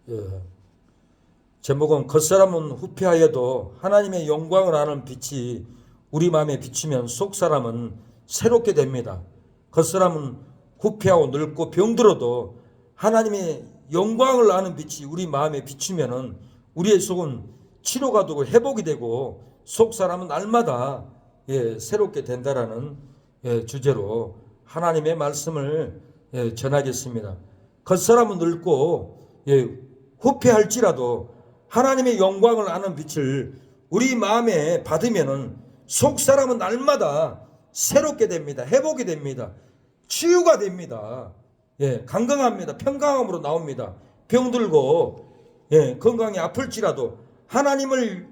예. 제목은 겉사람은 후패하여도 하나님의 영광을 아는 빛이 우리 마음에 비추면 속사람은 새롭게 됩니다. 겉사람은 후패하고 늙고 병들어도 하나님의 영광을 아는 빛이 우리 마음에 비추면 우리의 속은 치료가 되고 회복이 되고 속사람은 날마다 새롭게 된다라는 주제로 하나님의 말씀을 전하겠습니다. 겉사람은 늙고 후패할지라도 하나님의 영광을 아는 빛을 우리 마음에 받으면은 속사람은 날마다 새롭게 됩니다. 회복이 됩니다. 치유가 됩니다. 건강합니다. 평강함으로 나옵니다. 병들고 건강이 아플지라도 하나님의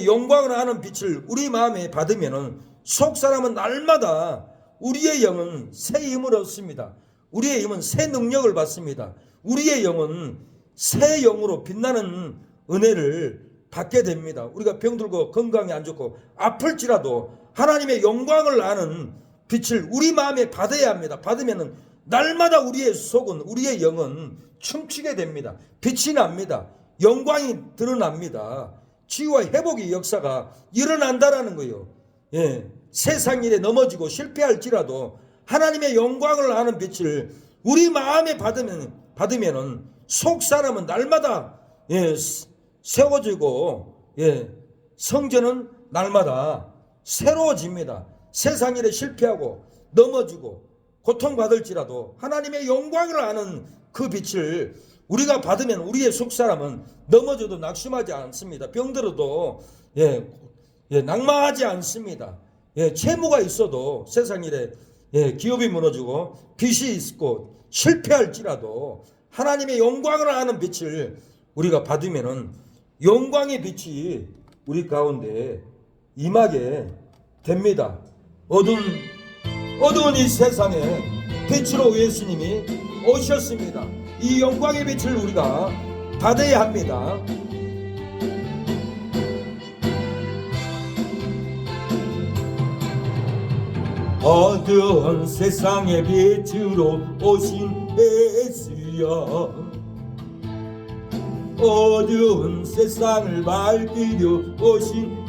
영광을 아는 빛을 우리 마음에 받으면은 속사람은 날마다 우리의 영은 새 힘을 얻습니다. 우리의 영은 새 능력을 받습니다. 우리의 영은 새 영으로 빛나는 은혜를 받게 됩니다. 우리가 병들고 건강이 안 좋고 아플지라도 하나님의 영광을 아는 빛을 우리 마음에 받아야 합니다. 받으면 날마다 우리의 속은, 우리의 영은 춤추게 됩니다. 빛이 납니다. 영광이 드러납니다. 치유와 회복의 역사가 일어난다라는 거예요. 세상 일에 넘어지고 실패할지라도 하나님의 영광을 아는 빛을 우리 마음에 받으면은 속 사람은 날마다 세워지고 성전은 날마다 새로워집니다. 세상 일에 실패하고 넘어지고 고통받을지라도 하나님의 영광을 아는 그 빛을 우리가 받으면 우리의 속 사람은 넘어져도 낙심하지 않습니다. 병들어도 낙마하지 않습니다. 채무가 있어도 세상 일에 기업이 무너지고 빚이 있고 실패할지라도 하나님의 영광을 아는 빛을 우리가 받으면은 영광의 빛이 우리 가운데 임하게 됩니다. 어두운 이 세상에 빛으로 예수님이 오셨습니다. 이 영광의 빛을 우리가 받아야 합니다. 어두운 세상의 빛으로 오신 예수여, 어두운 세상을 밝히려 오신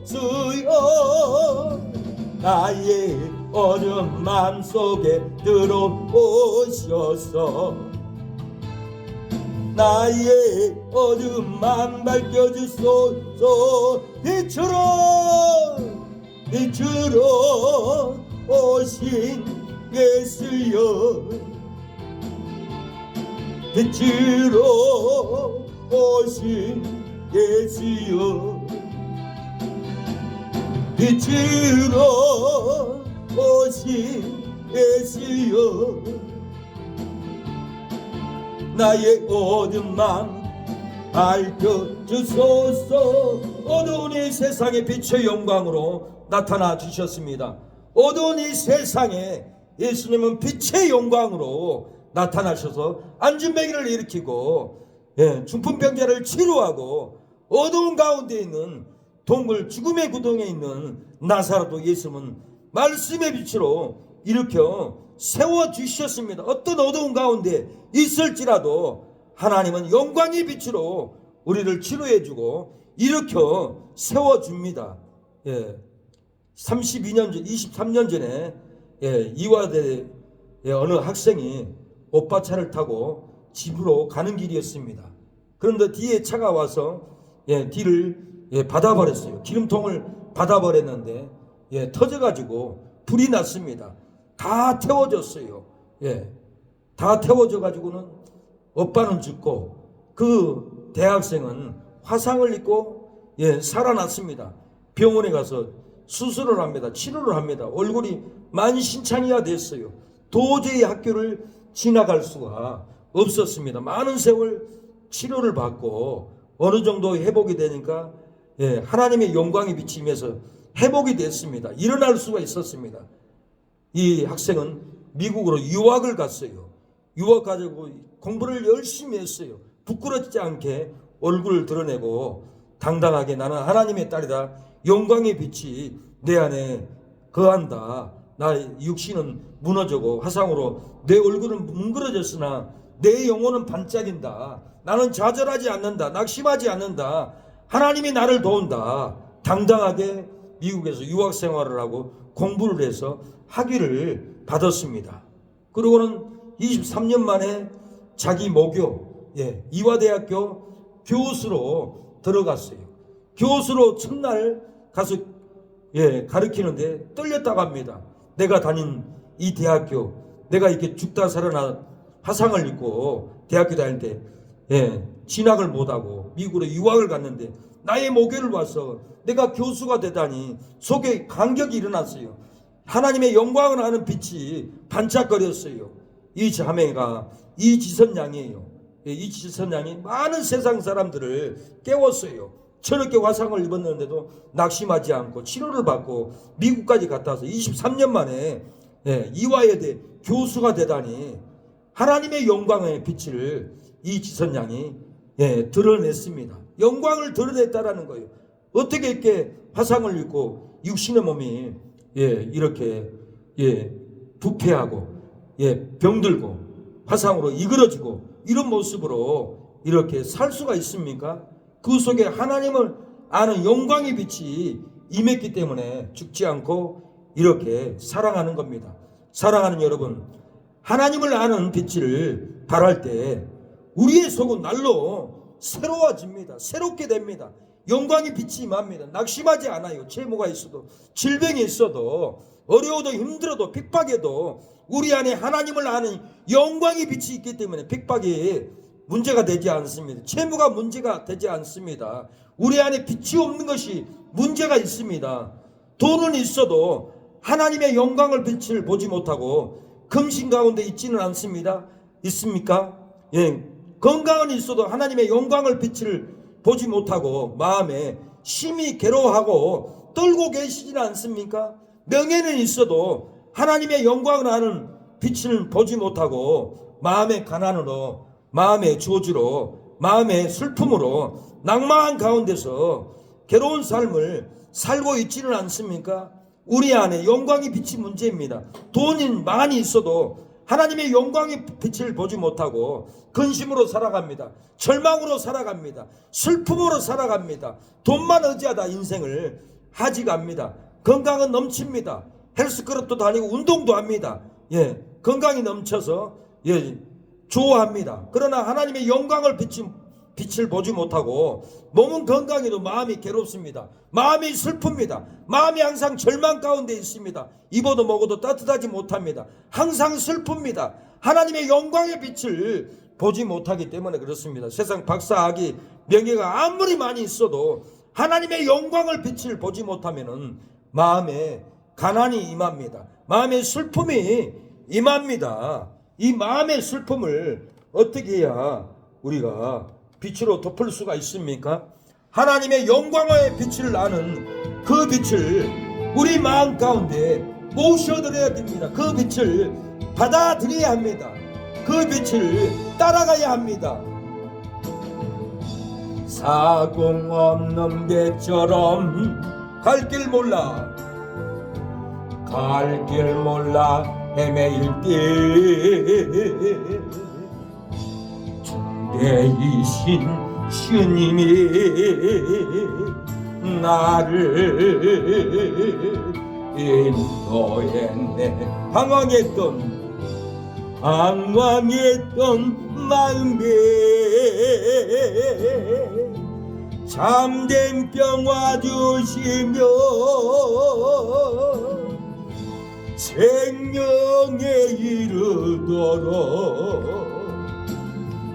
예수여, 나의 어두운 마음속에 들어오셔서 나의 어두운 마음 밝혀주소서. 빛으로 오신 예수여, 빛으로 오신 예수여, 빛으로 오신 예수여, 나의 어두운 마음 밝혀주소서. 어두운 이 세상의 빛의 영광으로 나타나 주셨습니다. 어두운 이 세상에 예수님은 빛의 영광으로 나타나셔서 안진뱅이를 일으키고 중풍병자를 치료하고 어두운 가운데 있는 동굴 죽음의 구덩이에 있는 나사로도 예수님은 말씀의 빛으로 일으켜 세워주셨습니다. 어떤 어두운 가운데 있을지라도 하나님은 영광의 빛으로 우리를 치료해주고 일으켜 세워줍니다. 32년 전, 23년 전에 이화대의 어느 학생이 오빠 차를 타고 집으로 가는 길이었습니다. 그런데 뒤에 차가 와서 뒤를 받아버렸어요. 기름통을 받아버렸는데 터져가지고 불이 났습니다. 다 태워졌어요. 다 태워져가지고는 오빠는 죽고 그 대학생은 화상을 입고 살아났습니다. 병원에 가서 수술을 합니다. 치료를 합니다. 얼굴이 만신창이가 됐어요. 도저히 학교를 지나갈 수가 없었습니다. 많은 세월 치료를 받고 어느 정도 회복이 되니까 하나님의 영광이 비치면서 회복이 됐습니다. 일어날 수가 있었습니다. 이 학생은 미국으로 유학을 갔어요. 유학 가지고 공부를 열심히 했어요. 부끄럽지 않게 얼굴을 드러내고 당당하게 나는 하나님의 딸이다. 영광의 빛이 내 안에 거한다. 나의 육신은 무너지고 화상으로 내 얼굴은 뭉그러졌으나 내 영혼은 반짝인다. 나는 좌절하지 않는다. 낙심하지 않는다. 하나님이 나를 도운다. 당당하게 미국에서 유학 생활을 하고 공부를 해서 학위를 받았습니다. 그리고는 23년 만에 자기 모교, 이화대학교 교수로 들어갔어요. 교수로 첫날 가서 가르치는데 떨렸다고 합니다. 내가 다닌 이 대학교, 내가 이렇게 죽다 살아나 화상을 입고 대학교 다닐 때 진학을 못하고 미국으로 유학을 갔는데 나의 모교를 와서 내가 교수가 되다니 속에 감격이 일어났어요. 하나님의 영광을 아는 빛이 반짝거렸어요. 이 자매가 이지선 양이에요. 이지선 양이 많은 세상 사람들을 깨웠어요. 저렇게 화상을 입었는데도 낙심하지 않고 치료를 받고 미국까지 갔다 와서 23년 만에 이화여대 교수가 되다니 하나님의 영광의 빛을 이지선 양이 드러냈습니다. 영광을 드러냈다라는 거예요. 어떻게 이렇게 화상을 입고 육신의 몸이 이렇게 부패하고 병들고 화상으로 이그러지고 이런 모습으로 이렇게 살 수가 있습니까? 그 속에 하나님을 아는 영광의 빛이 임했기 때문에 죽지 않고 이렇게 사랑하는 겁니다. 사랑하는 여러분, 하나님을 아는 빛을 발할 때 우리의 속은 날로 새로워집니다. 새롭게 됩니다. 영광의 빛이 임합니다. 낙심하지 않아요. 채무가 있어도, 질병이 있어도, 어려워도 힘들어도 핍박해도 우리 안에 하나님을 아는 영광의 빛이 있기 때문에 핍박이 문제가 되지 않습니다. 채무가 문제가 되지 않습니다. 우리 안에 빛이 없는 것이 문제가 있습니다. 돈은 있어도 하나님의 영광을 빛을 보지 못하고 금신 가운데 있지는 않습니다. 있습니까? 건강은 있어도 하나님의 영광을 빛을 보지 못하고 마음에 심히 괴로워하고 떨고 계시지는 않습니까? 명예는 있어도 하나님의 영광을 아는 빛을 보지 못하고 마음의 가난으로, 마음의 저주로, 마음의 슬픔으로 낭망한 가운데서 괴로운 삶을 살고 있지는 않습니까? 우리 안에 영광의 빛이 문제입니다. 돈이 많이 있어도 하나님의 영광의 빛을 보지 못하고 근심으로 살아갑니다. 절망으로 살아갑니다. 슬픔으로 살아갑니다. 돈만 의지하다 인생을 하지갑니다. 건강은 넘칩니다. 헬스클럽도 다니고 운동도 합니다. 건강이 넘쳐서 좋아합니다. 그러나 하나님의 영광을 빛을 보지 못하고 몸은 건강해도 마음이 괴롭습니다. 마음이 슬픕니다. 마음이 항상 절망 가운데 있습니다. 입어도 먹어도 따뜻하지 못합니다. 항상 슬픕니다. 하나님의 영광의 빛을 보지 못하기 때문에 그렇습니다. 세상 박사학위 명예가 아무리 많이 있어도 하나님의 영광을 빛을 보지 못하면 마음에 가난이 임합니다. 마음의 슬픔이 임합니다. 이 마음의 슬픔을 어떻게 해야 우리가 빛으로 덮을 수가 있습니까? 하나님의 영광의 빛을 아는 그 빛을 우리 마음 가운데 모셔드려야 됩니다. 그 빛을 받아들여야 합니다. 그 빛을 따라가야 합니다. 사공 없는 배처럼 갈 길 몰라 헤매일 때 중대이신 주님이 나를 인도했네. 방황했던 마음에 참된 평화 주시며 생명에 이르도록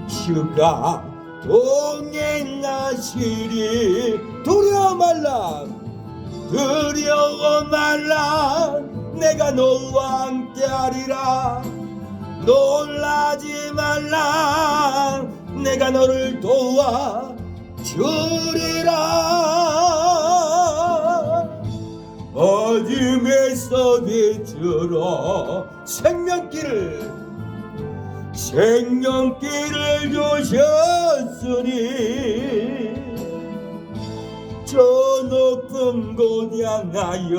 주가 동행하시리. 두려워 말라 내가 너와 함께하리라. 놀라지 말라 내가 너를 도와주리라. 어둠에서 비추러 생명길을 주셨으니 저 높은 곳 향하여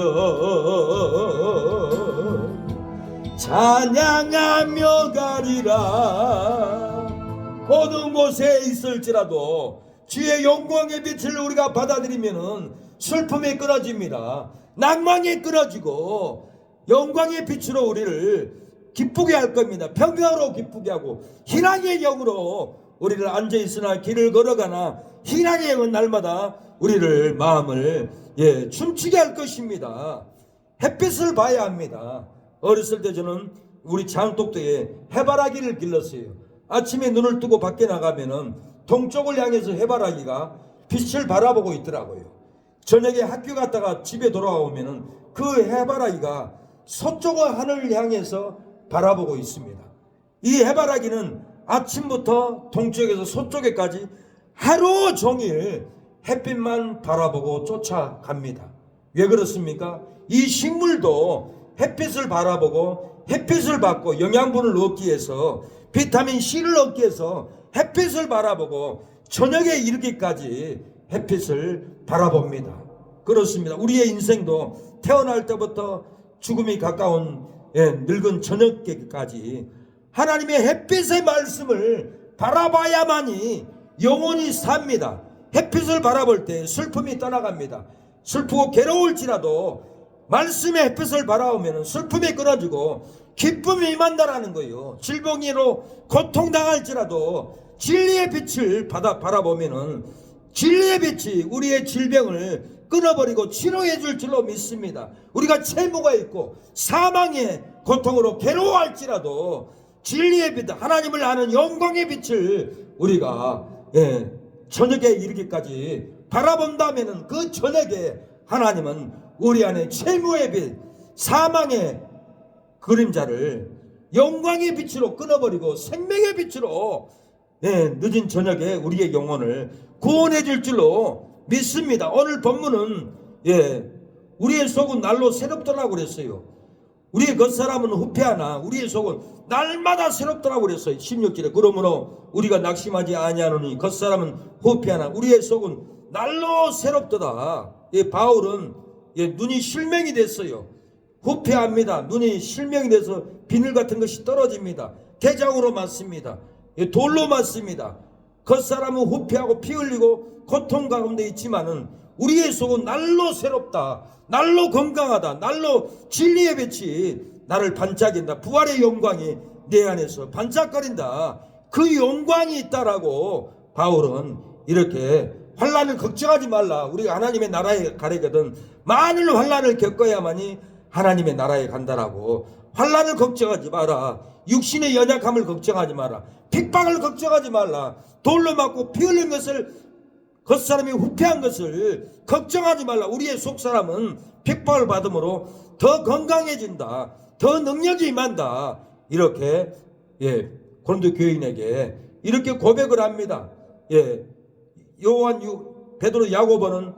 찬양하며 가리라. 어두운 곳에 있을지라도 주의 영광의 빛을 우리가 받아들이면은 슬픔이 끊어집니다. 낭만이 끊어지고 영광의 빛으로 우리를 기쁘게 할 겁니다. 평강으로 기쁘게 하고 희락의 영으로 우리를 앉아있으나 길을 걸어가나 희락의 영은 날마다 우리를 마음을 춤추게 할 것입니다. 햇빛을 봐야 합니다. 어렸을 때 저는 우리 장독도에 해바라기를 길렀어요. 아침에 눈을 뜨고 밖에 나가면은 동쪽을 향해서 해바라기가 빛을 바라보고 있더라고요. 저녁에 학교 갔다가 집에 돌아오면은 그 해바라기가 서쪽의 하늘을 향해서 바라보고 있습니다. 이 해바라기는 아침부터 동쪽에서 서쪽에까지 하루 종일 햇빛만 바라보고 쫓아갑니다. 왜 그렇습니까? 이 식물도 햇빛을 바라보고 햇빛을 받고 영양분을 얻기 위해서 비타민 C를 얻기 위해서 햇빛을 바라보고 저녁에 이르기까지 햇빛을 바라봅니다. 그렇습니다. 우리의 인생도 태어날 때부터 죽음이 가까운 늙은 저녁까지 하나님의 햇빛의 말씀을 바라봐야만이 영원히 삽니다. 햇빛을 바라볼 때 슬픔이 떠나갑니다. 슬프고 괴로울지라도 말씀의 햇빛을 바라보면 슬픔이 끊어지고 기쁨이 임한다라는 거예요. 질병으로 고통당할지라도 진리의 빛을 바라보면 진리의 빛이 우리의 질병을 끊어버리고 치료해 줄 줄로 믿습니다. 우리가 채무가 있고 사망의 고통으로 괴로워할지라도 진리의 빛, 하나님을 아는 영광의 빛을 우리가 저녁에 이르기까지 바라본다면 그 저녁에 하나님은 우리 안에 채무의 빛, 사망의 그림자를 영광의 빛으로 끊어버리고 생명의 빛으로 늦은 저녁에 우리의 영혼을 구원해 줄 줄로 믿습니다. 오늘 본문은 우리의 속은 날로 새롭더라고 그랬어요. 우리의 겉사람은 후패하나 우리의 속은 날마다 새롭더라고 그랬어요. 16절에 그러므로 우리가 낙심하지 아니하노니 겉사람은 후패하나 우리의 속은 날로 새롭도다. 바울은 눈이 실명이 됐어요. 후패합니다. 눈이 실명이 돼서 비늘 같은 것이 떨어집니다. 대장으로 맞습니다. 돌로 맞습니다. 겉사람은 후패하고 피 흘리고 고통 가운데 있지만은 우리의 속은 날로 새롭다. 날로 건강하다. 날로 진리의 빛이 나를 반짝인다. 부활의 영광이 내 안에서 반짝거린다. 그 영광이 있다라고 바울은 이렇게 환난을 걱정하지 말라. 우리가 하나님의 나라에 가려거든 많은 환난을 겪어야만이 하나님의 나라에 간다라고. 환난을 걱정하지 마라. 육신의 연약함을 걱정하지 마라. 핍박을 걱정하지 말라. 돌로 맞고 피 흘린 것을 겉사람이 후패한 것을 걱정하지 말라. 우리의 속사람은 핍박을 받음으로 더 건강해진다. 더 능력이 임한다. 이렇게 고린도 교인에게 이렇게 고백을 합니다. 베드로 야고보는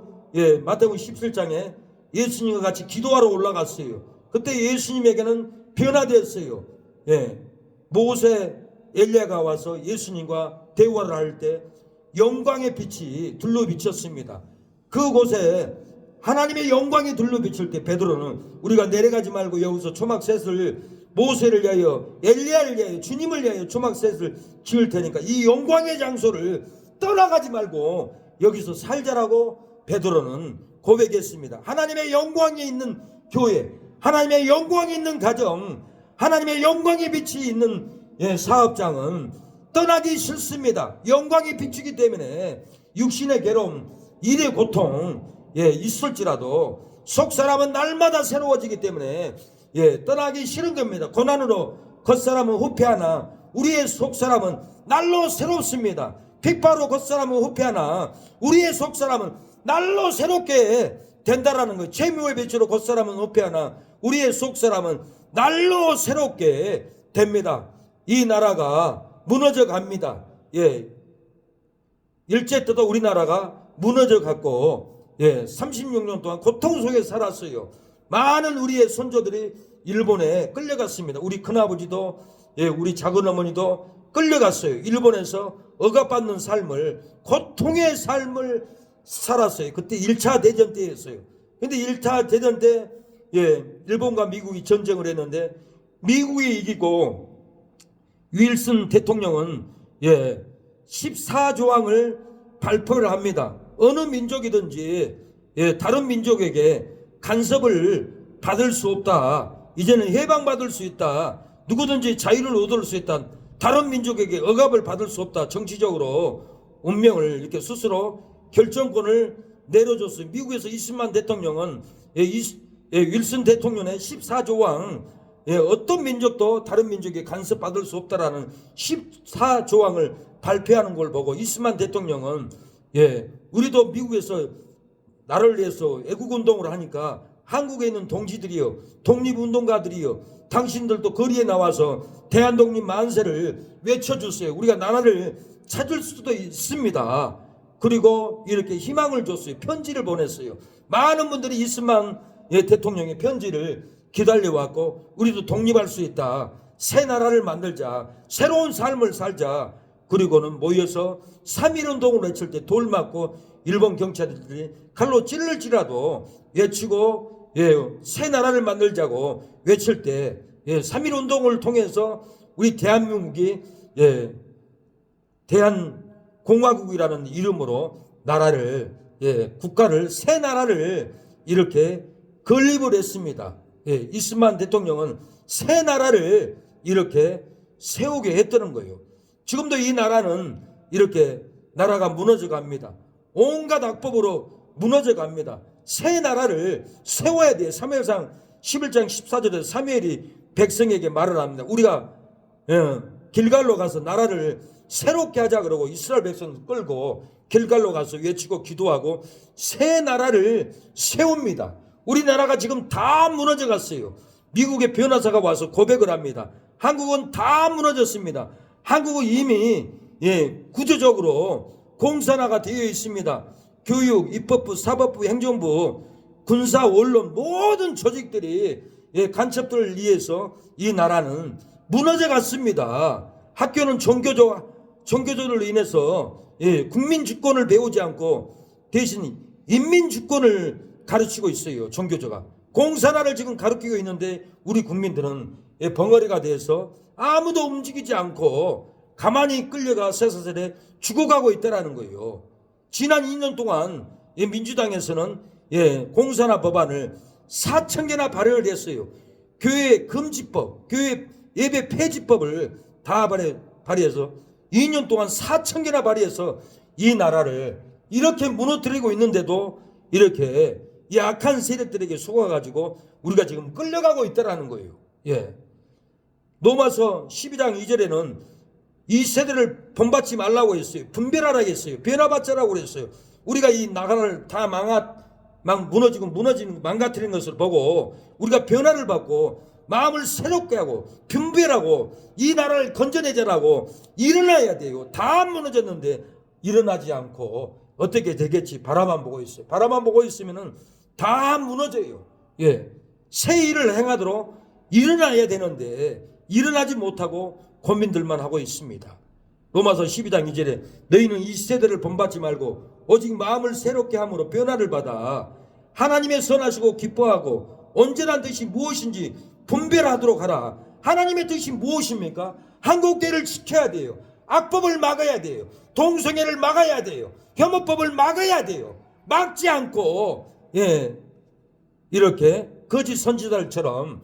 마태복음 17장에 예수님과 같이 기도하러 올라갔어요. 그때 예수님에게는 변화됐어요. 모세 엘리야가 와서 예수님과 대화를 할 때 영광의 빛이 둘러 비쳤습니다. 그곳에 하나님의 영광이 둘러 비칠 때 베드로는 우리가 내려가지 말고 여기서 초막셋을 모세를 위하여 엘리야를 위하여 주님을 위하여 초막셋을 지을 테니까 이 영광의 장소를 떠나가지 말고 여기서 살자라고 베드로는 고백했습니다. 하나님의 영광이 있는 교회, 하나님의 영광이 있는 가정, 하나님의 영광의 빛이 있는 사업장은 떠나기 싫습니다. 영광이 비추기 때문에 육신의 괴로움, 일의 고통 있을지라도 속사람은 날마다 새로워지기 때문에 떠나기 싫은 겁니다. 고난으로 겉사람은 후패하나 우리의 속사람은 날로 새롭습니다. 핍박으로 겉사람은 후패하나 우리의 속사람은 날로 새롭게 된다라는 거예요. 재미의 빛으로 겉사람은 후패하나 우리의 속사람은 날로 새롭게 됩니다. 이 나라가 무너져 갑니다. 일제 때도 우리나라가 무너져 갔고 36년 동안 고통 속에 살았어요. 많은 우리의 선조들이 일본에 끌려갔습니다. 우리 큰아버지도 우리 작은어머니도 끌려갔어요. 일본에서 억압받는 삶을, 고통의 삶을 살았어요. 그때 1차 대전 때였어요. 근데 1차 대전 때 일본과 미국이 전쟁을 했는데 미국이 이기고 윌슨 대통령은 14조항을 발표를 합니다. 어느 민족이든지 다른 민족에게 간섭을 받을 수 없다. 이제는 해방받을 수 있다. 누구든지 자유를 얻을 수 있다. 다른 민족에게 억압을 받을 수 없다. 정치적으로 운명을 이렇게 스스로 결정권을 내려줬어요. 미국에서 이스만 대통령은 윌슨 대통령의 14조항 어떤 민족도 다른 민족에 간섭받을 수 없다라는 14조항을 발표하는 걸 보고 이스만 대통령은 우리도 미국에서 나라를 위해서 애국운동을 하니까 한국에 있는 동지들이요, 독립운동가들이요, 당신들도 거리에 나와서 대한독립 만세를 외쳐주세요. 우리가 나라를 찾을 수도 있습니다. 그리고 이렇게 희망을 줬어요. 편지를 보냈어요. 많은 분들이 이스만 대통령의 편지를 기다려왔고, 우리도 독립할 수 있다. 새 나라를 만들자. 새로운 삶을 살자. 그리고는 모여서 3.1운동을 외칠 때 돌 맞고 일본 경찰들이 칼로 찔를지라도 외치고 새 나라를 만들자고 외칠 때 3.1운동을 통해서 우리 대한민국이 대한공화국이라는 이름으로 나라를 국가를 새 나라를 이렇게 건립을 했습니다. 이스만 대통령은 새 나라를 이렇게 세우게 했다는 거예요. 지금도 이 나라는 이렇게 나라가 무너져 갑니다. 온갖 악법으로 무너져 갑니다. 새 나라를 세워야 돼요. 사무엘상 11장 14절에 사무엘이 백성에게 말을 합니다. 우리가 길갈로 가서 나라를 새롭게 하자 그러고 이스라엘 백성 끌고 길갈로 가서 외치고 기도하고 새 나라를 세웁니다. 우리나라가 지금 다 무너져 갔어요. 미국의 변호사가 와서 고백을 합니다. 한국은 다 무너졌습니다. 한국은 이미 구조적으로 공산화가 되어 있습니다. 교육, 입법부, 사법부, 행정부, 군사, 언론 모든 조직들이 간첩들을 위해서 이 나라는 무너져 갔습니다. 학교는 종교조로 인해서 국민 주권을 배우지 않고 대신 인민 주권을 가르치고 있어요. 종교조가 공산화를 지금 가르치고 있는데 우리 국민들은 벙어리가 돼서 아무도 움직이지 않고 가만히 끌려가 쇠사슬에 죽어가고 있다는 거예요. 지난 2년 동안 민주당에서는 공산화 법안을 4,000개나 발의를 했어요. 교회 금지법, 교회 예배 폐지법을 다 발의해서 2년 동안 4,000개나 발의해서 이 나라를 이렇게 무너뜨리고 있는데도 이렇게 이 악한 세력들에게 속아가지고 우리가 지금 끌려가고 있다는 거예요. 로마서 12장 2절에는 이 세대를 본받지 말라고 했어요. 분별하라고 했어요. 변화받자라고 했어요. 우리가 이 나라를 다 무너지는 망가뜨리는 것을 보고 우리가 변화를 받고 마음을 새롭게 하고 분별하고 이 나라를 건져내자라고 일어나야 돼요. 다 무너졌는데 일어나지 않고 어떻게 되겠지 바라만 보고 있어요. 바라만 보고 있으면은 다 무너져요. 새 일을 행하도록 일어나야 되는데 일어나지 못하고 고민들만 하고 있습니다. 로마서 12장 2절에 너희는 이 세대를 본받지 말고 오직 마음을 새롭게 함으로 변화를 받아 하나님의 선하시고 기뻐하고 온전한 뜻이 무엇인지 분별하도록 하라. 하나님의 뜻이 무엇입니까? 한국교회를 지켜야 돼요. 악법을 막아야 돼요. 동성애를 막아야 돼요. 혐오법을 막아야 돼요. 막지 않고 이렇게 거짓 선지자들처럼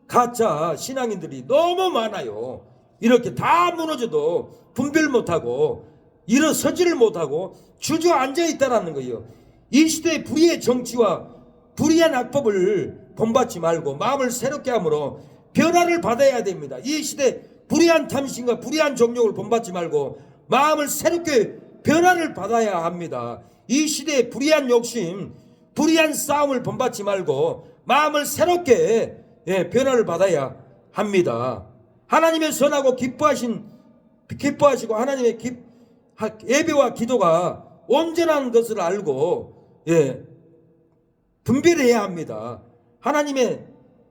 가짜 신앙인들이 너무 많아요. 이렇게 다 무너져도 분별 못하고 일어서지를 못하고 주저앉아 있다라는 거예요. 이 시대의 불의의 정치와 불의한 악법을 본받지 말고 마음을 새롭게 함으로 변화를 받아야 됩니다. 이 시대 불의한 탐심과 불의한 정욕을 본받지 말고 마음을 새롭게 변화를 받아야 합니다. 이 시대의 불의한 욕심, 불의한 싸움을 본받지 말고 마음을 새롭게 변화를 받아야 합니다. 하나님의 선하고 기뻐하시고 하나님의 예배와 기도가 온전한 것을 알고 분별해야 합니다. 하나님의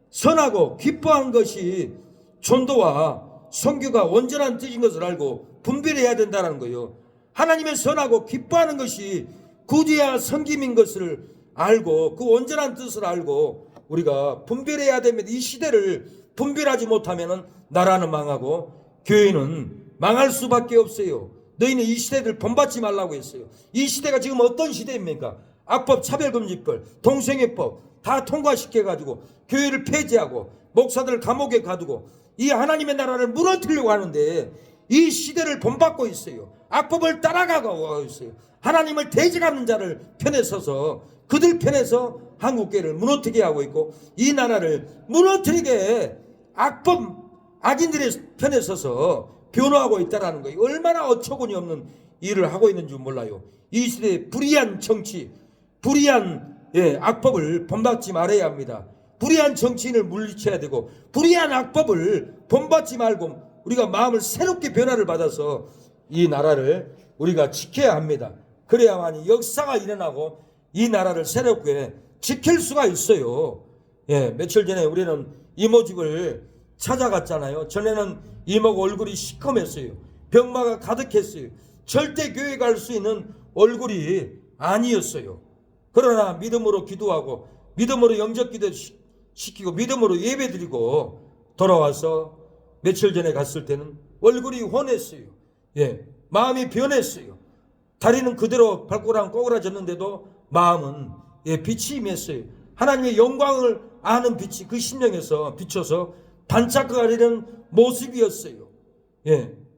선하고 기뻐한 것이 전도와 선교가 온전한 뜻인 것을 알고 분별해야 된다는 거예요. 하나님의 선하고 기뻐하는 것이 구제와 섬김인 것을 알고 그 온전한 뜻을 알고 우리가 분별해야 됩니다. 이 시대를 분별하지 못하면 나라는 망하고 교회는 망할 수밖에 없어요. 너희는 이 시대를 본받지 말라고 했어요. 이 시대가 지금 어떤 시대입니까? 악법, 차별금지법, 동성애법 다 통과시켜가지고 교회를 폐지하고 목사들 감옥에 가두고 이 하나님의 나라를 무너뜨리려고 하는데 이 시대를 본받고 있어요. 악법을 따라가고 있어요. 하나님을 대적하는 자를 편에 서서 그들 편에서 한국교회를 무너뜨리게 하고 있고 이 나라를 무너뜨리게 악인들의 편에 서서 변호하고 있다는 거예요. 얼마나 어처구니 없는 일을 하고 있는지 몰라요. 이 시대에 불의한 정치, 불의한 악법을 본받지 말아야 합니다. 불의한 정치인을 물리쳐야 되고 불의한 악법을 본받지 말고 우리가 마음을 새롭게 변화를 받아서 이 나라를 우리가 지켜야 합니다. 그래야만이 역사가 일어나고 이 나라를 새롭게 지킬 수가 있어요. 며칠 전에 우리는 이모 집을 찾아갔잖아요. 전에는 이모가 얼굴이 시커맸어요. 병마가 가득했어요. 절대 교회 갈 수 있는 얼굴이 아니었어요. 그러나 믿음으로 기도하고 믿음으로 영접기도 시키고 믿음으로 예배드리고 돌아와서 며칠 전에 갔을 때는 얼굴이 환했어요. 마음이 변했어요. 다리는 그대로 발꼬랑 꼬그라졌는데도 마음은 빛이 임했어요. 하나님의 영광을 아는 빛이 그 심령에서 비춰서 반짝거리는 모습이었어요.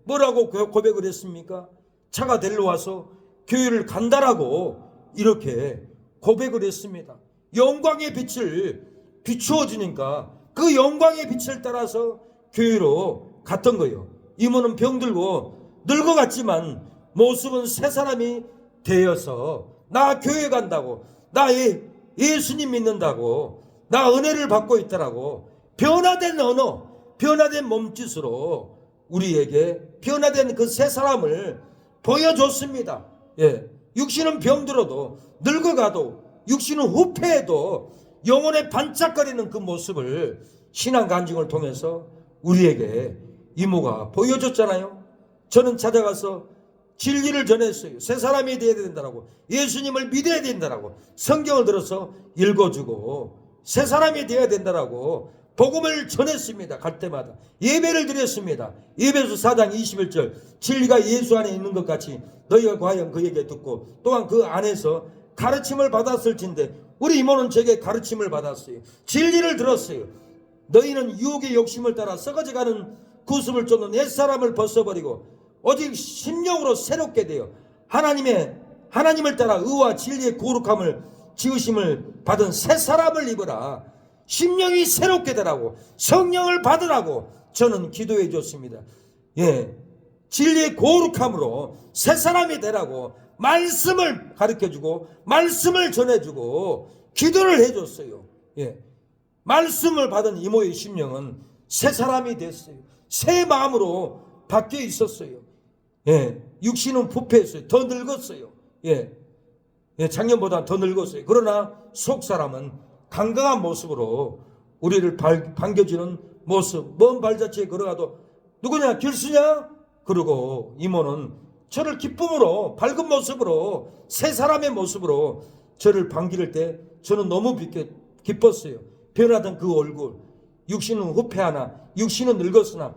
뭐라고 고백을 했습니까? 차가 데려와서 교회를 간다라고 이렇게 고백을 했습니다. 영광의 빛을 비추어 주니까 그 영광의 빛을 따라서 교회로 갔던 거예요. 이모는 병들고 늙어갔지만 모습은 새 사람이 되어서 나 교회 간다고, 나 예수님 믿는다고, 나 은혜를 받고 있다라고 변화된 언어, 변화된 몸짓으로 우리에게 변화된 그 새 사람을 보여줬습니다. 육신은 병들어도 늙어가도 육신은 후패해도 영혼에 반짝거리는 그 모습을 신앙 간증을 통해서 우리에게 이모가 보여줬잖아요. 저는 찾아가서 진리를 전했어요. 새 사람이 되어야 된다라고, 예수님을 믿어야 된다라고 성경을 들어서 읽어주고 새 사람이 되어야 된다라고 복음을 전했습니다. 갈 때마다 예배를 드렸습니다. 에베소 4장 21절 진리가 예수 안에 있는 것 같이 너희가 과연 그에게 듣고 또한 그 안에서 가르침을 받았을진데 우리 이모는 제게 가르침을 받았어요. 진리를 들었어요. 너희는 유혹의 욕심을 따라 썩어져가는 구습을 쫓는 옛사람을 벗어버리고 오직 심령으로 새롭게 되어 하나님을 따라 의와 진리의 거룩함을 지으심을 받은 새 사람을 입으라. 심령이 새롭게 되라고 성령을 받으라고 저는 기도해 줬습니다. 진리의 거룩함으로 새 사람이 되라고 말씀을 가르쳐주고 말씀을 전해주고 기도를 해줬어요. 말씀을 받은 이모의 심령은 새 사람이 됐어요. 새 마음으로 바뀌어 있었어요. 육신은 부패했어요. 더 늙었어요. 작년보다 더 늙었어요. 그러나 속사람은 건강한 모습으로 우리를 반겨주는 모습, 먼 발자취에 걸어가도 누구냐? 길수냐? 그러고 이모는 저를 기쁨으로 밝은 모습으로 새 사람의 모습으로 저를 반기를 때 저는 너무 기뻤어요. 변하던 그 얼굴, 육신은 후패하나 육신은 늙었으나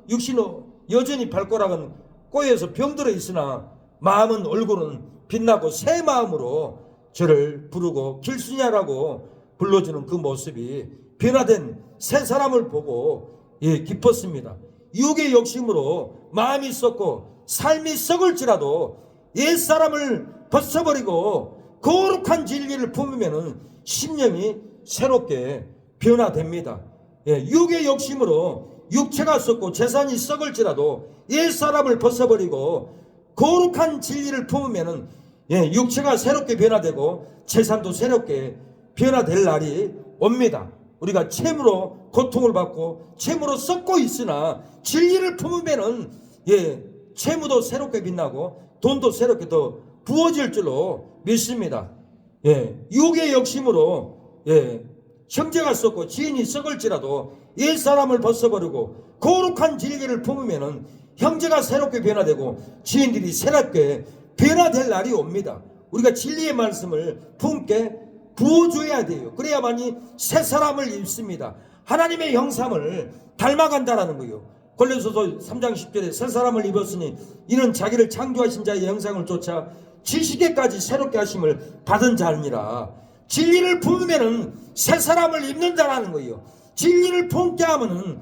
육신은 여전히 발가락은 꼬여서 병들어 있으나 마음은 얼굴은 빛나고 새 마음으로 저를 부르고 길수냐라고 불러주는 그 모습이 변화된 새 사람을 보고 기뻤습니다. 육의 욕심으로 마음이 썩고 삶이 썩을지라도 옛사람을 벗어버리고 거룩한 진리를 품으면 심령이 새롭게 변화됩니다. 육의 욕심으로 육체가 썩고 재산이 썩을지라도 옛사람을 벗어버리고 거룩한 진리를 품으면 육체가 새롭게 변화되고 재산도 새롭게 변화될 날이 옵니다. 우리가 채무로 고통을 받고 채무로 썩고 있으나 진리를 품으면 채무도 새롭게 빛나고 돈도 새롭게 더 부어질 줄로 믿습니다. 육의 욕심으로 형제가 썩고 지인이 썩을지라도 옛사람을 벗어버리고 거룩한 진리를 품으면 형제가 새롭게 변화되고 지인들이 새롭게 변화될 날이 옵니다. 우리가 진리의 말씀을 품게 부어줘야 돼요. 그래야만이 새 사람을 입습니다. 하나님의 형상을 닮아간다라는 거예요. 골로새서 3장 10절에 새 사람을 입었으니 이는 자기를 창조하신 자의 형상을 쫓아 지식에까지 새롭게 하심을 받은 자니라. 진리를 품으면은 새 사람을 입는 자라는 거예요. 진리를 품게 하면은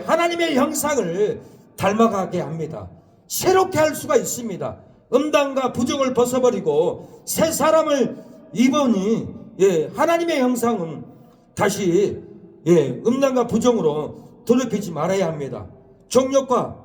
하나님의 형상을 닮아가게 합니다. 새롭게 할 수가 있습니다. 음란과 부정을 벗어버리고 새 사람을 입으니 하나님의 형상은 다시 음란과 부정으로 더럽히지 말아야 합니다. 정욕과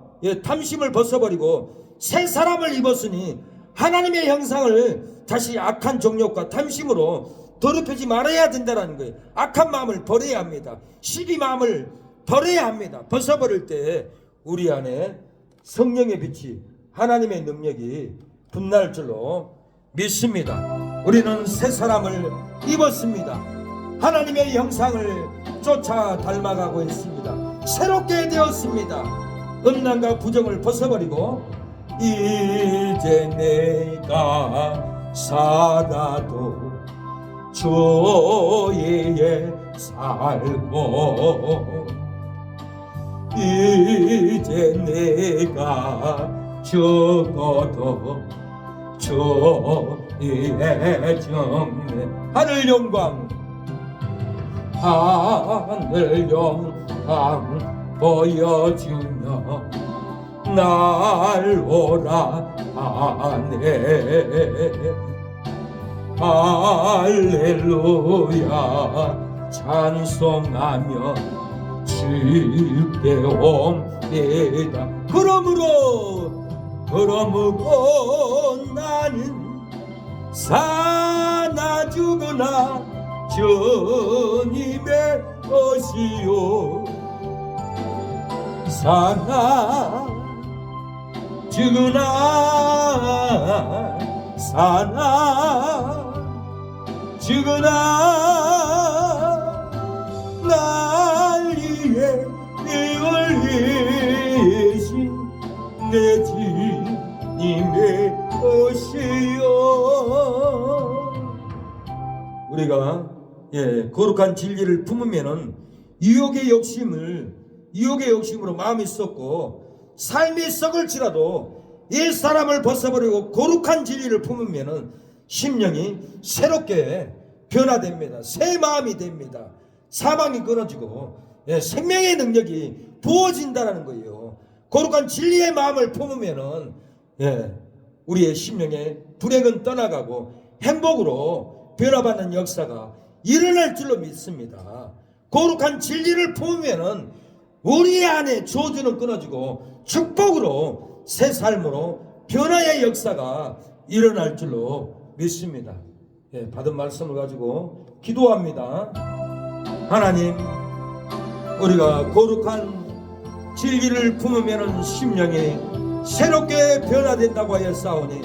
탐심을 벗어버리고 새 사람을 입었으니 하나님의 형상을 다시 악한 정욕과 탐심으로 더럽히지 말아야 된다는 거예요. 악한 마음을 버려야 합니다. 시기 마음을 버려야 합니다. 벗어버릴 때 우리 안에 성령의 빛이, 하나님의 능력이 빛날 줄로 믿습니다. 우리는 새 사람을 입었습니다. 하나님의 형상을 쫓아 닮아가고 있습니다. 새롭게 되었습니다. 음란과 부정을 벗어버리고 이제 내가 살아도 주의 살고 이제 내가 죽어도 주의 정례 하늘 영광 보여주며 날 오라 하네. 할렐루야 찬송하며 주께 옵니다. 그러므로 나는 사나 죽으나 주님의 것이요 사나 죽으나 사나 죽으나 날 위해 흘리신 내 주님의 것이요. 우리가 거룩한 진리를 품으면은 유혹의 욕심으로 마음이 썩고 삶이 썩을지라도 옛 사람을 벗어버리고 거룩한 진리를 품으면은 심령이 새롭게 변화됩니다. 새 마음이 됩니다. 사망이 끊어지고 생명의 능력이 부어진다는 거예요. 거룩한 진리의 마음을 품으면은 우리의 심령의 불행은 떠나가고 행복으로 변화받는 역사가 일어날 줄로 믿습니다. 거룩한 진리를 품으면은 우리 안에 저주는 끊어지고 축복으로 새 삶으로 변화의 역사가 일어날 줄로 믿습니다. 받은 말씀을 가지고 기도합니다. 하나님, 우리가 거룩한 진리를 품으면 심령이 새롭게 변화된다고 하였사오니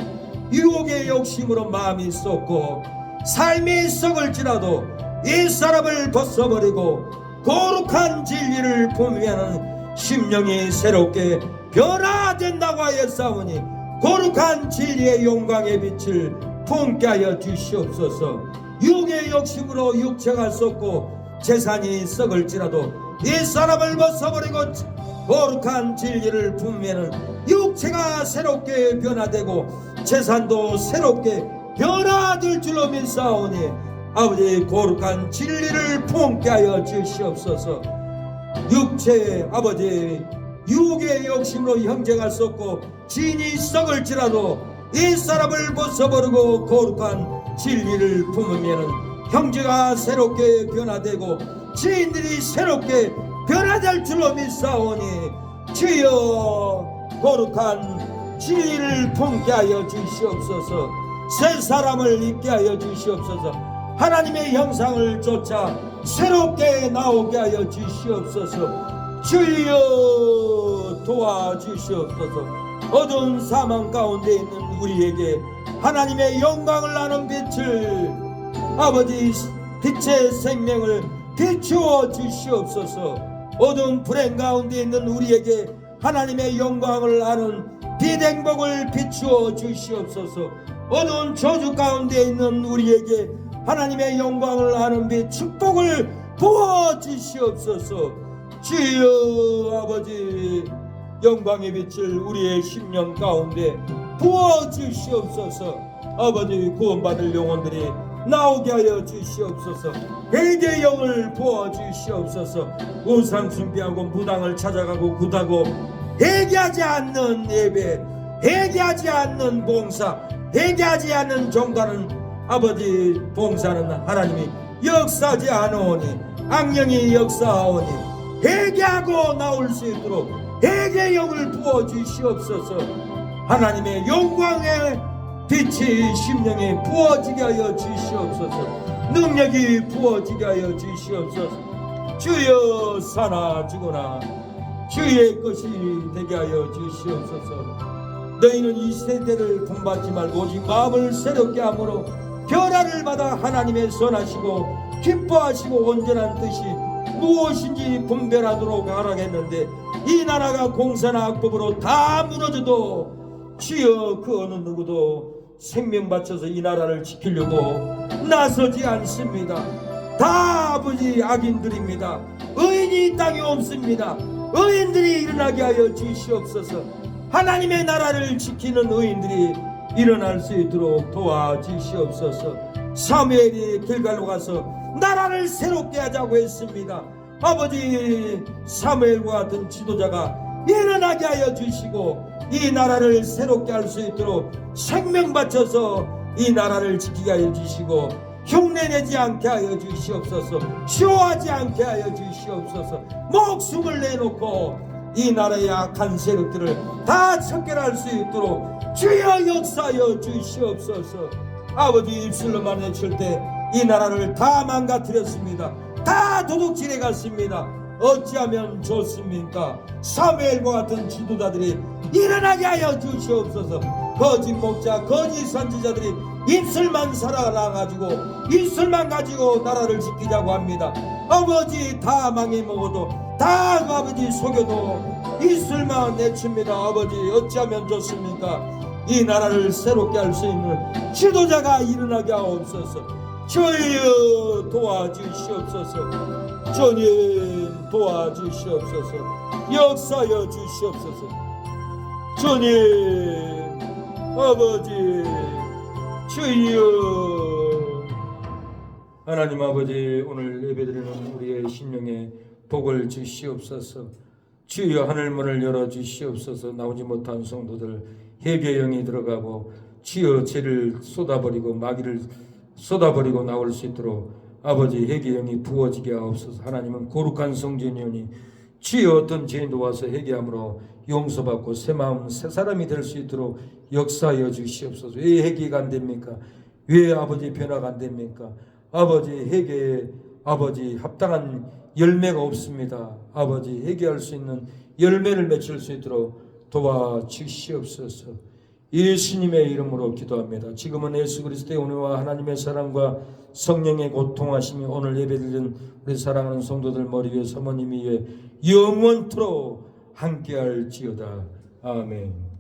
유혹의 욕심으로 마음이 썩고 삶이 썩을지라도 이 사람을 벗어버리고 거룩한 진리를 품으면 심령이 새롭게 변화된다고 하였사오니 거룩한 진리의 영광의 빛을 품게 하여 주시옵소서. 육의 욕심으로 육체가 썩고 재산이 썩을지라도 이 사람을 벗어버리고 거룩한 진리를 품으면 육체가 새롭게 변화되고 재산도 새롭게 변화될 줄로 믿사오니 아버지 거룩한 진리를 품게 하여 주시옵소서. 육체 아버지 육의 욕심으로 형제가 썩고 진이 썩을지라도 이 사람을 벗어버리고 거룩한 진리를 품으면 형제가 새롭게 변화되고 지인들이 새롭게 변화될 줄로 믿사오니 주여 거룩한 진리를 품게 하여 주시옵소서. 새 사람을 입게 하여 주시옵소서. 하나님의 형상을 쫓아 새롭게 나오게 하여 주시옵소서. 주여 도와주시옵소서. 어두운 사망 가운데 있는 우리에게 하나님의 영광을 아는 빛을 아버지 빛의 생명을 비추어 주시옵소서. 어두운 불행 가운데 있는 우리에게 하나님의 영광을 아는 빛 행복을 비추어 주시옵소서. 어두운 저주 가운데 있는 우리에게 하나님의 영광을 아는 빛 축복을 부어 주시옵소서. 주여 아버지 영광의 빛을 우리의 심령 가운데 부어주시옵소서. 아버지, 구원받을 영혼들이 나오게 하여 주시옵소서. 회개의 영을 부어주시옵소서. 우상 숭배하고 무당을 찾아가고 굿하고 회개하지 않는 예배, 회개하지 않는 봉사, 회개하지 않는 종단은 아버지 봉사는 하나님이 역사하지 않으오니, 악령이 역사하오니 회개하고 나올 수 있도록 회개의 영을 부어주시옵소서. 하나님의 영광의 빛이 심령에 부어지게 하여 주시옵소서. 능력이 부어지게 하여 주시옵소서. 주여, 사나 죽으나 주의 것이 되게 하여 주시옵소서. 너희는 이 세대를 본받지 말고 오직 마음을 새롭게 함으로 변화를 받아 하나님의 선하시고 기뻐하시고 온전한 뜻이 무엇인지 분별하도록 하라겠는데, 이 나라가 공사나 악법으로 다 무너져도 주여, 그 어느 누구도 생명 바쳐서 이 나라를 지키려고 나서지 않습니다. 다 아버지 악인들입니다. 의인이 이 땅에 없습니다. 의인들이 일어나게 하여 주시옵소서. 하나님의 나라를 지키는 의인들이 일어날 수 있도록 도와주시옵소서. 사무엘이 길갈로 가서 나라를 새롭게 하자고 했습니다. 아버지, 사무엘과 같은 지도자가 일어나게 하여 주시고 이 나라를 새롭게 할 수 있도록 생명 바쳐서 이 나라를 지키게 하여 주시고 흉내내지 않게 하여 주시옵소서. 쇼하지 않게 하여 주시옵소서. 목숨을 내놓고 이 나라의 악한 세력들을 다 척결할 수 있도록 주여 역사하여 주시옵소서. 아버지, 입술로만 외칠 때 이 나라를 다 망가뜨렸습니다. 다 도둑질해 갔습니다. 어찌하면 좋습니까? 사무엘과 같은 지도자들이 일어나게 하여 주시옵소서. 거짓 목자, 거짓 선지자들이 입술만 살아나가지고 입술만 가지고 나라를 지키자고 합니다. 아버지, 다 망해 먹어도 다 아버지 속여도 입술만 내칩니다. 아버지, 어찌하면 좋습니까? 이 나라를 새롭게 할 수 있는 지도자가 일어나게 하옵소서. 주여 도와주시옵소서. 주님 도와주시옵소서. 역사여 주시옵소서. 주님, 아버지, 주여. 하나님 아버지, 오늘 예배드리는 우리의 심령에 복을 주시옵소서. 주여, 하늘문을 열어주시옵소서. 나오지 못한 성도들 회개의 영이 들어가고 주여, 죄를 쏟아버리고 마귀를 쏟아버리고 나올 수 있도록 아버지, 회개의 영이 부어지게 하옵소서. 하나님은 거룩한 성전이오니 주여, 어떤 죄인도 와서 회개함으로 용서받고 새 마음 새 사람이 될 수 있도록 역사하여 주시옵소서. 왜 회개가 안 됩니까? 왜 아버지 변화가 안 됩니까? 아버지, 회개에 아버지 합당한 열매가 없습니다. 아버지, 회개할 수 있는 열매를 맺을 수 있도록 도와주시옵소서. 예수님의 이름으로 기도합니다. 지금은 예수 그리스도의 은혜와 하나님의 사랑과 성령의 고통하심이 오늘 예배드리는 우리 사랑하는 성도들 머리 위에, 사모님 위에 영원토록 함께할지어다. 아멘.